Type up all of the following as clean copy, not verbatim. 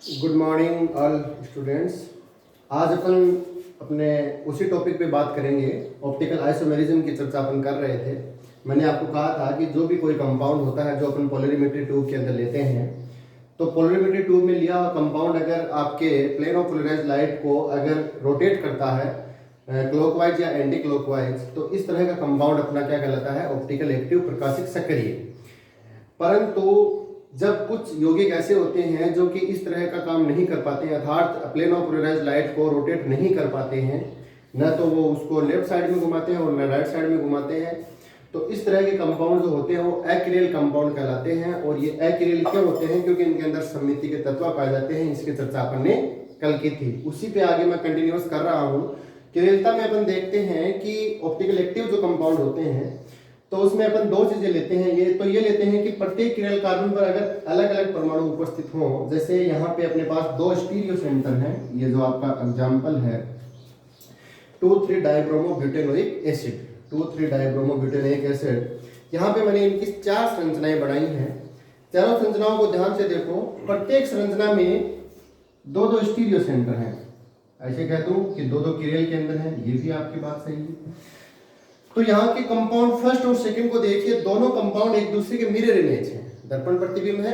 Good morning all students. आज अपन अपने उसी टॉपिक पे बात करेंगे। ऑप्टिकल आइसोमेरिज्म की चर्चा अपन कर रहे थे। मैंने आपको कहा था कि जो भी कोई कंपाउंड होता है जो अपन पोलरिमेट्री ट्यूब के अंदर लेते हैं, तो पोलरिमेट्री ट्यूब में लिया हुआ कंपाउंड अगर आपके प्लेन ऑफ पोलराइज्ड लाइट को अगर रोटेट करता है क्लॉकवाइज या एंटी क्लॉकवाइज, तो इस तरह का कंपाउंड अपना क्या कहलाता है, ऑप्टिकल एक्टिव प्रकाशिक सक्रिय। परंतु जब कुछ यौगिक ऐसे होते हैं जो कि इस तरह का काम नहीं कर पाते हैं, अर्थात प्लेन ऑफ पोलराइज्ड लाइट को रोटेट नहीं कर पाते हैं, न तो वो उसको लेफ्ट साइड में घुमाते हैं और न राइट साइड में घुमाते हैं, तो इस तरह के कंपाउंड जो होते हैं वो एक्रियल कंपाउंड कहलाते हैं। और ये एक्रियल क्यों होते हैं? क्योंकि इनके अंदर सममिति के तत्व पाए जाते हैं। इसकी चर्चा अपन ने कल की थी, उसी पे आगे मैं कंटिन्यूअस कर रहा हूँ। क्रियलता में अपन देखते हैं कि ऑप्टिकल एक्टिव जो कंपाउंड होते हैं तो उसमें अपन दो चीजें लेते हैं। ये लेते हैं कि प्रत्येक किरल कार्बन पर अगर अलग अलग परमाणु उपस्थित हो, जैसे यहाँ पे अपने पास दो स्टीरियो सेंटर हैं, ये जो आपका एग्जांपल है 2,3-डाइब्रोमोब्यूटेनोइक एसिड, 2,3-डाइब्रोमोब्यूटेनोइक एसिड। यहाँ पे मैंने इनकी 4 संरचनाएं बनाई हैं। चारों संरचनाओं को ध्यान से देखो। प्रत्येक संरचना में दो दो स्टीरियो सेंटर हैं। ऐसे कह दूं कि दो दो किरल के अंदर है, ये भी आपकी बात सही है। तो यहाँ के कंपाउंड फर्स्ट और सेकंड को देखिए, दोनों कंपाउंड एक दूसरे के मिरर इमेज हैं, दर्पण प्रतिबिंब है,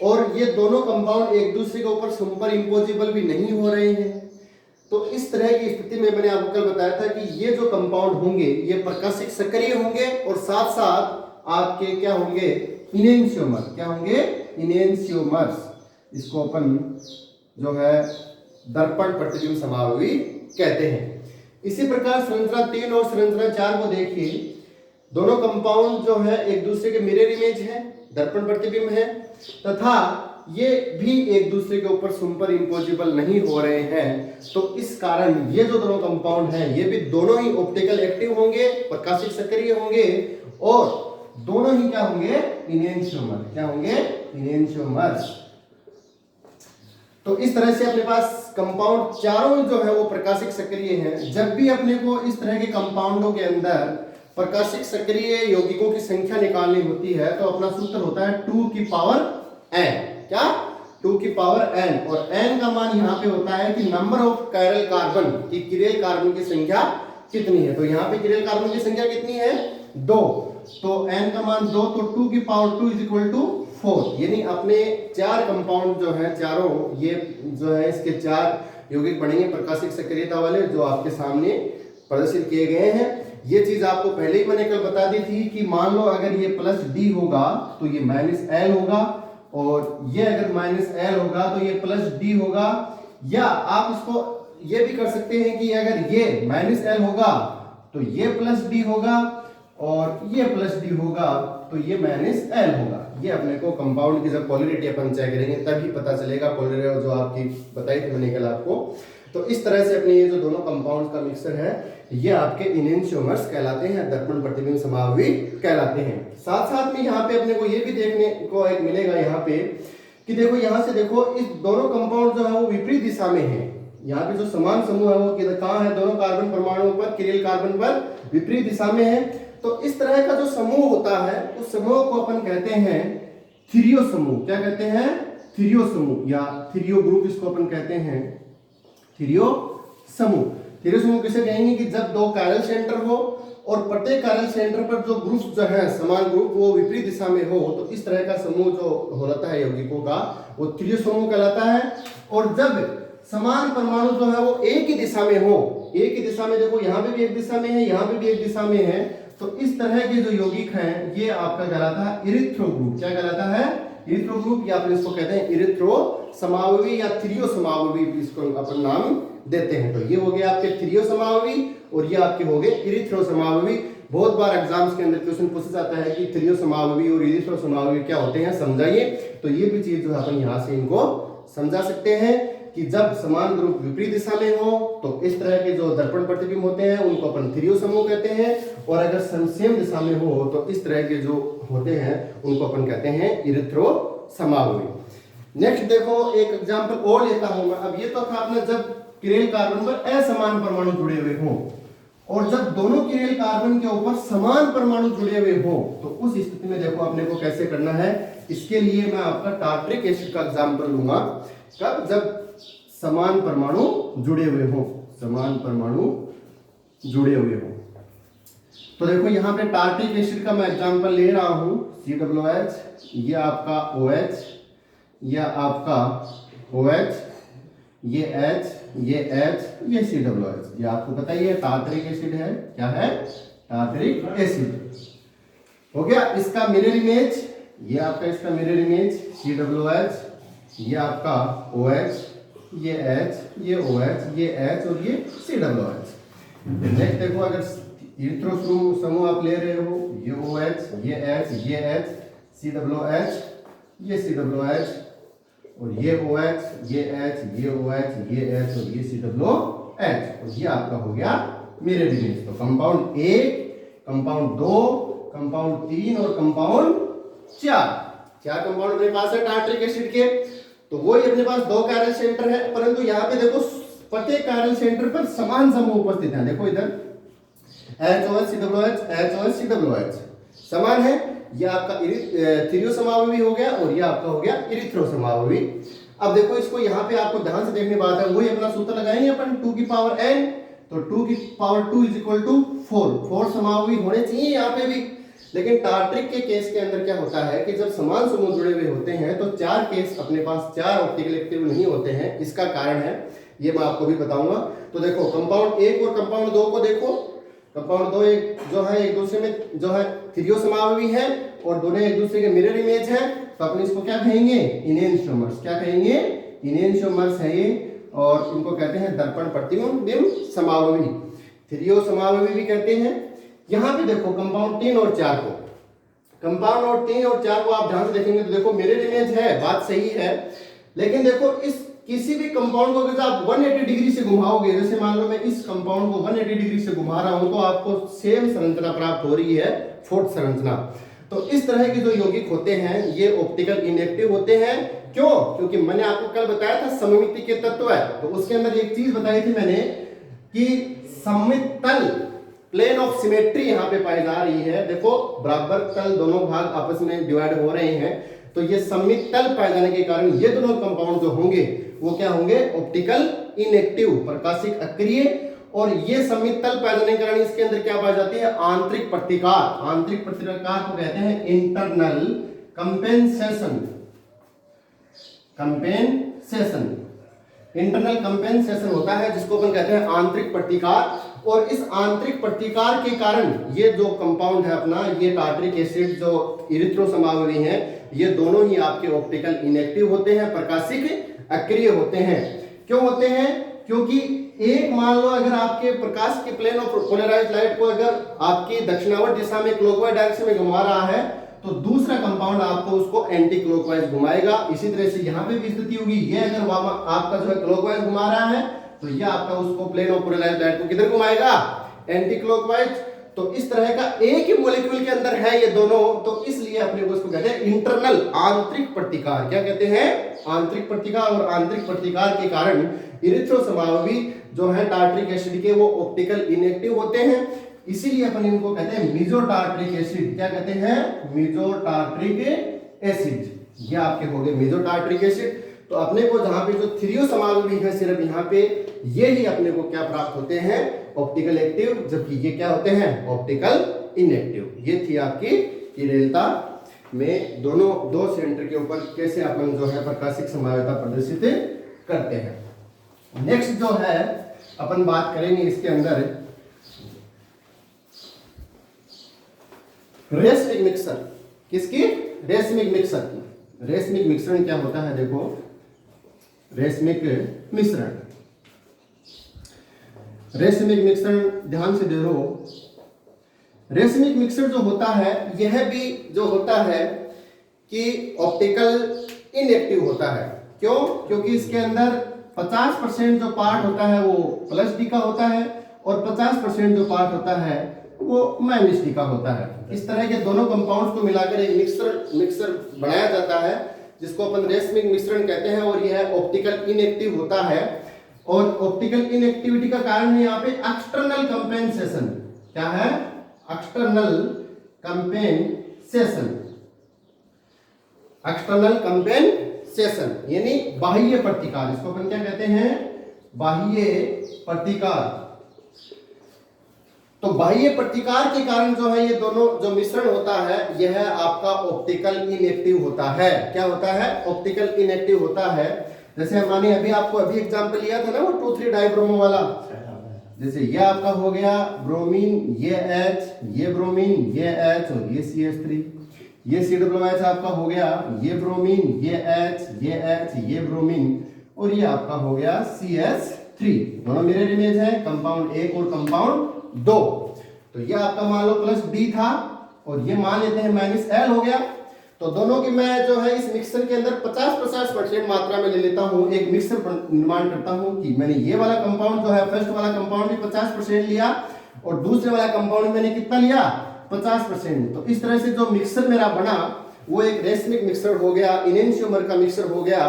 और ये दोनों कंपाउंड एक दूसरे के ऊपर सुपर इंपोजिबल भी नहीं हो रहे हैं। तो इस तरह की स्थिति में मैंने आपको कल बताया था कि ये जो कंपाउंड होंगे ये प्रकाशिक सक्रिय होंगे और साथ साथ आपके क्या होंगे, इनेंशियोमर। क्या होंगे? इनेंशियोमर्स। इसको अपन जो है दर्पण प्रतिबिंब समावयवी कहते हैं। इसी प्रकार संरचना 3 और संरचना 4 को देखिए, दोनों कंपाउंड जो है एक दूसरे के मिरर इमेज है, दर्पण प्रतिबिंब है, तथा ये भी एक दूसरे के ऊपर सुपर इंपोजिबल नहीं हो रहे हैं। तो इस कारण ये जो दोनों कंपाउंड हैं ये भी दोनों ही ऑप्टिकल एक्टिव होंगे, प्रकाशिक सक्रिय होंगे, और दोनों ही क्या होंगे, इनेंशियोमर। क्या होंगे? इनेंशियोमर्स। तो इस तरह से अपने पास कंपाउंड चारों जो है वो प्रकाशिक सक्रिय हैं। जब भी अपने को इस तरह के कंपाउंडों के अंदर प्रकाशिक सक्रिय यौगिकों की संख्या निकालनी होती है तो अपना सूत्र होता है 2 की पावर n। क्या? 2 की पावर n। और n का मान यहाँ पे होता है कि नंबर ऑफ कायरल कार्बन, की किरल कार्बन की संख्या कितनी है। तो यहाँ पे किरल कार्बन की संख्या कितनी है? 2। तो n का मान 2, तो 2 की पावर 2 इज इक्वल टू 4। यानी अपने 4 कंपाउंड जो है चारों, ये जो है इसके 4 यौगिक बनेंगे प्रकाशिक सक्रियता वाले, जो आपके सामने प्रदर्शित किए गए हैं। ये चीज आपको पहले ही मैंने कल बता दी थी कि मान लो अगर ये प्लस डी होगा तो ये माइनस एल होगा, और ये अगर माइनस एल होगा तो ये प्लस डी होगा। या आप इसको ये भी कर सकते हैं कि अगर ये माइनस एल होगा तो ये प्लस डी होगा, और ये प्लस डी होगा तो ये माइनस एल होगा। ये अपने को कंपाउंड की जब पोलरिटी अपन चेक करेंगे तभी पता चलेगा, पोलरिटी जो आपकी बताई थी मैंने कल आपको। तो इस तरह से अपने ये जो दोनों कंपाउंड का मिक्सचर है ये आपके इनेंशियोमर्स कहलाते हैं, दर्पण प्रतिबिंब समावयवी कहलाते हैं। साथ साथ में यहाँ पे अपने को ये भी देखने को एक मिलेगा यहाँ पे कि देखो, यहाँ से देखो, इस दोनों कंपाउंड जो है वो विपरीत दिशा में है। यहाँ पे जो समान समूह है वो कहाँ है? दोनों कार्बन परमाणुओं पर, किरल कार्बन पर विपरीत दिशा में है। तो इस तरह का जो समूह होता है उस समूह को अपन कहते हैं थीरियो समूह। क्या कहते हैं? थीरियो समूह, या थीरियो ग्रुप इसको अपन कहते हैं, थीरियो समूह। थीरियो समूह किसे कहेंगे? कि जब दो कायरल सेंटर हो और प्रत्येक कायरल सेंटर पर जो ग्रुप जो है समान ग्रुप वो विपरीत दिशा में हो, तो इस तरह का समूह जो होता है यौगिकों का वो थीरियो समूह कहलाता है। और जब समान परमाणु जो है वो एक ही दिशा में हो, एक ही दिशा में, देखो यहाँ पे भी एक दिशा में है, यहाँ पे भी एक दिशा में है, तो इस तरह के जो यौगिक हैं ये आपका कहलाता है इरिथ्रो ग्रुप। क्या कहलाता है? इरिथ्रो ग्रुप, या अपन इसको कहते हैं इरिथ्रो समावयवी या थीरियो समावयवी, इसको अपन नाम देते हैं। तो ये हो गया आपके थीरियो समावयवी और ये आपके हो गए इरिथ्रो समावयवी। बहुत बार एग्जाम्स के अंदर क्वेश्चन पूछा जाता है कि थीरियो समावयवी और इरिथ्रो समावयवी क्या होते हैं, समझाइए। तो ये भी चीज जो है अपन यहाँ से इनको समझा सकते हैं कि जब समान ग्रुप विपरीत दिशा में हो तो इस तरह के जो दर्पण प्रतिबिंब होते हैं उनको अपन थीरियो समूह कहते हैं, और अगर सेम दिशा में हो तो इस तरह के जो होते हैं उनको अपन कहते हैं इरिथ्रो समावयवी। नेक्स्ट देखो, एक एग्जांपल और लेता हूं मैं। अब ये तो था अपना जब किरल कार्बन पर असमान परमाणु जुड़े हुए हो, और जब दोनों किरल कार्बन के ऊपर समान परमाणु जुड़े हुए हो तो उस स्थिति में देखो अपने को कैसे करना है। इसके लिए मैं आपका टार्टरिक एसिड का एग्जांपल लूंगा कब? जब समान परमाणु जुड़े हुए हो, समान परमाणु जुड़े हुए हो। तो देखो यहाँ पे टार्टिक एसिड का मैं एग्जांपल ले रहा हूँ, COOH, ये आपका OH, ये आपका OH, ये H, ये H, ये COOH। ये आपको पता ही है टार्टरिक एसिड है। क्या है? Tartaric acid. हो गया। इसका मिरर इमेज, ये आपका इसका मिरर इमेज COOH, ये आपका OH, ये H, ये OH, ये H और ये COOH। नेक्स्ट देखो, अगर इरिथ्रो समूह आप ले रहे हो, ये OH, ये H, ये H, COOH, ये COOH और ये OH, ये H, ये OH, ये H और ये COOH, और ये आपका हो गया मिरर इमेज। तो कंपाउंड 1, कंपाउंड 2, कंपाउंड 3 और कंपाउंड 4 कंपाउंड अपने पास है टार्टरिक एसिड के। तो वही अपने पास 2 कैरल सेंटर है, परंतु यहाँ पे देखो प्रत्येक कैरल सेंटर पर समान समूह उपस्थित है। देखो इधर HOH, COOH, HOH, COOH समान है। ये आपका थिरियो समावयवी हो गया और ये आपका हो गया इरिथ्रो समावयवी। अब देखो इसको यहाँ पे आपको ध्यान से देखने बात है, वही अपना सूत्र लगाएंगे अपन 2 की पावर n, तो 2 की पावर 2 इज इक्वल टू 4 समावयवी होने चाहिए यहाँ पे भी। लेकिन टार्टरिक के केस के अंदर क्या होता है कि जब समान समूह जुड़े हुए होते हैं तो 4 केस अपने पास 4 ऑप्टिकल एक्टिव नहीं होते हैं। इसका कारण है, ये मैं आपको भी बताऊंगा। तो देखो कंपाउंड 1 और कंपाउंड 2 को देखो, कंपाउंड 2 जो है एक दूसरे में जो है थिरियो समावयवी है और दोनों एक दूसरे के मिरर इमेज है। तो अपन इसको क्या कहेंगे? इनेंशियोमर्स। क्या कहेंगे? इनेंशियोमर्स है ये, और इनको कहते हैं दर्पण प्रतिबिंब समावयवी, थिरियो समावयवी भी कहते हैं। यहाँ पे देखो कंपाउंड 3 और 4 को, कंपाउंड और 3 और 4 को आप ध्यान से देखेंगे तो देखो मिरर इमेज है, बात सही है। लेकिन देखो इस किसी भी कंपाउंड को अगर आप 180 डिग्री से घुमाओगे, जैसे मान लो मैं इस कंपाउंड को 180 डिग्री से घुमा रहा हूं, तो आपको सेम संरचना प्राप्त हो रही है, फोर्थ संरचना। तो इस तरह के जो यौगिक होते हैं ये ऑप्टिकल इनएक्टिव होते हैं। क्यों? क्योंकि मैंने आपको कल बताया था सममिति के तत्व है, तो उसके अंदर एक चीज बताई थी मैंने कि सममित तल, प्लेन ऑफ सिमेट्री यहाँ पे पाई जा रही है। देखो बराबर तल दोनों भाग आपस में डिवाइड हो रहे हैं, तो ये सममित तल पाए जाने के कारण ये दोनों कंपाउंड जो होंगे वो क्या होंगे? ऑप्टिकल इनएक्टिव, प्रकाशिक अक्रिय। और ये सममित तल पाए जाने के कारण इसके अंदर क्या पाई जाती है? आंतरिक प्रतिकार। आंतरिक प्रतिकार को कहते हैं internal compensation. Compensation, internal compensation होता है जिसको अपन कहते हैं आंतरिक प्रतिकार। और इस आंतरिक प्रतिकार के कारण ये जो कंपाउंड है अपना, ये टार्टरिक एसिड जो इरिथ्रो समावयवी है, ये दोनों ही आपके ऑप्टिकल इनएक्टिव होते हैं, प्रकाशिक अक्रिय होते हैं। क्यों होते हैं? क्योंकि एक मान लो अगर आपके प्रकाश के प्लेन ऑफ पोलराइज्ड लाइट को अगर आपकी दक्षिणावर्त दिशा में क्लॉकवाइज डायरेक्शन में घुमा रहा है, तो दूसरा कंपाउंड आपको उसको एंटी क्लॉकवाइज घुमाएगा। इसी तरह से यहाँ पे भी स्थिति होगी, ये अगर आपका जो है क्लॉकवाइज घुमा रहा है, तो ये आपका उसको प्लेन ऑफ पोलराइज्ड लाइट को किधर घुमाएगा? Anti clockwise. तो इस तरह का एक ही मॉलिक्यूल के अंदर है ये दोनों, तो इसलिए अपने को इसको कहते हैं इंटरनल, आंतरिक प्रतिकार। क्या कहते हैं? आंतरिक प्रतिकार। और आंतरिक प्रतिकार के कारण इरिथ्रो समावयवी जो है टार्टरिक एसिड के, वो ऑप्टिकल इनएक्टिव होते हैं। इसीलिए अपन इनको कहते हैं मेसोटार्टरिक एसिड। क्या कहते हैं? मेसोटार्टरिक एसिड। ये आपके हो गए मेसोटार्टरिक एसिड। तो अपने को जहां पे जो थिरियो समावयवी है सिर्फ यहाँ पे ये ही अपने को क्या प्राप्त होते हैं? ऑप्टिकल एक्टिव, जबकि ये क्या होते हैं? Optical inactive. ये थी आपकी किरेलता में दोनों दो सेंटर के ऊपर कैसे अपन जो है प्रकाशिक समावयवता प्रदर्शित करते हैं। नेक्स्ट जो है अपन बात करेंगे इसके अंदर रेसमिक मिक्सर। किसकी? रेसमिक मिक्सर की। रेसमिक मिश्रण क्या होता है? देखो रेसमिक मिश्रण, रेसमिक मिश्रण ध्यान से देखो। रेसमिक मिक्सर जो होता है यह भी जो होता है कि ऑप्टिकल इनएक्टिव होता है। क्यों? क्योंकि इसके अंदर 50% जो पार्ट होता है वो प्लस डी का होता है और 50% जो पार्ट होता है वो माइनस डी का होता है। इस तरह के दोनों कंपाउंड्स को मिलाकर एक मिक्सर बनाया जाता है जिसको अपन रेसमिक मिश्रण कहते हैं, और यह ऑप्टिकल इनएक्टिव होता है। और ऑप्टिकल इनएक्टिविटी का कारण है यहाँ पे एक्सटर्नल कंपेंसेशन। क्या है? External compensation. External compensation station, यानी बाह्य प्रतिकार, इसको अपन क्या कहते हैं, बाह्य प्रतिकार। तो बाह्य प्रतिकार के कारण जो है ये दोनों जो मिश्रण होता है यह आपका ऑप्टिकल इनएक्टिव होता है। क्या होता है, ऑप्टिकल इनएक्टिव होता है। जैसे मानिए अभी आपको अभी एग्जांपल लिया था ना वो 2,3 डाइब्रोमो वाला, जैसे ये आपका हो गया ब्रोमीन, ये H, ये ब्रोमीन, ये H और ये CH3, ये COOH आपका हो गया, ये ब्रोमीन, ये H, ये ब्रोमीन और ये आपका हो गया CH3। दोनों मिरर इमेज है, कंपाउंड 1 और कंपाउंड 2। तो ये आपका मान लो प्लस D था और ये मान लेते हैं -L हो गया। तो दोनों की मैं जो है इस मिक्सर के अंदर 50-50% मात्रा में ले लेता हूं, एक मिक्सर निर्माण करता हूं कि मैंने ये वाला कंपाउंड जो है फर्स्ट वाला कंपाउंड भी 50% लिया और दूसरे वाला कंपाउंड मैंने कितना लिया, 50%। तो इस तरह से जो मिक्सर मेरा बना वो एक रेसमिक मिक्सर हो गया, इनेंशियोमर का मिक्सर हो गया।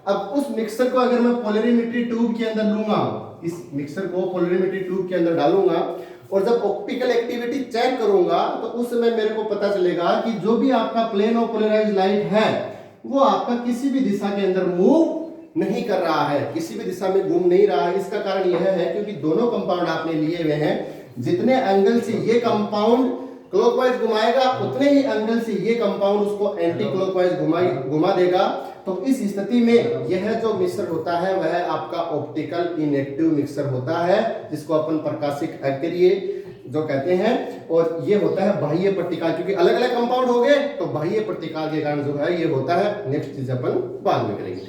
अब उस मिक्सर को अगर मैं पोलरीमेट्री ट्यूब के अंदर लूंगा, इस मिक्सर को पोलरीमेट्री ट्यूब के अंदर डालूंगा और जब ऑप्टिकल एक्टिविटी चेक करूंगा तो उस समय मेरे को पता चलेगा कि जो भी आपका प्लेन ऑफ पोलराइज्ड लाइट है वो आपका किसी भी दिशा के अंदर मूव नहीं कर रहा है, किसी भी दिशा में घूम नहीं रहा है। इसका कारण यह है क्योंकि दोनों कंपाउंड आपने लिए हुए हैं, जितने एंगल से ये कंपाउंड क्लॉकवाइज घुमाएगा उतने ही एंगल से ये कंपाउंड उसको एंटी क्लॉकवाइज घुमा देगा। तो इस स्थिति में यह जो मिक्सर होता है वह आपका ऑप्टिकल इनएक्टिव मिक्सर होता है, जिसको अपन प्रकाशिक अक्रिय जो कहते हैं। और ये होता है बाह्य प्रतिकार, क्योंकि अलग अलग कंपाउंड हो गए तो बाह्य प्रतिकार के कारण जो है ये होता है। नेक्स्ट चीज अपन बाद में करेंगे।